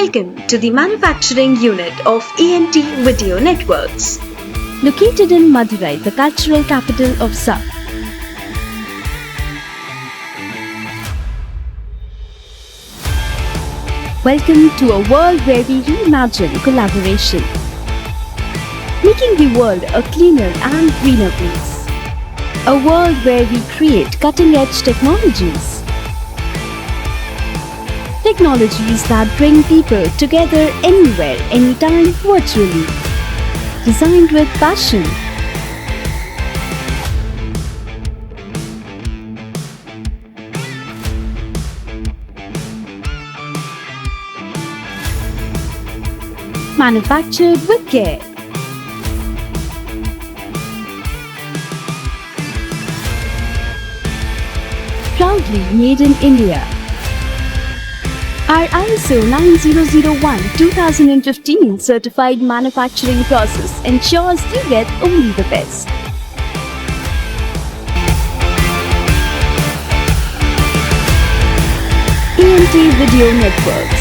Welcome to the manufacturing unit of A&T Video Networks. Located in Madurai, the cultural capital of South. Welcome to a world where we reimagine collaboration, making the world a cleaner and greener place. A world where we create cutting-edge technologies. Technologies that bring people together anywhere, anytime, virtually. Designed with passion. Manufactured with care. Proudly made in India. Our ISO 9001:2015 certified manufacturing process ensures you get only the best. A&T Video Networks.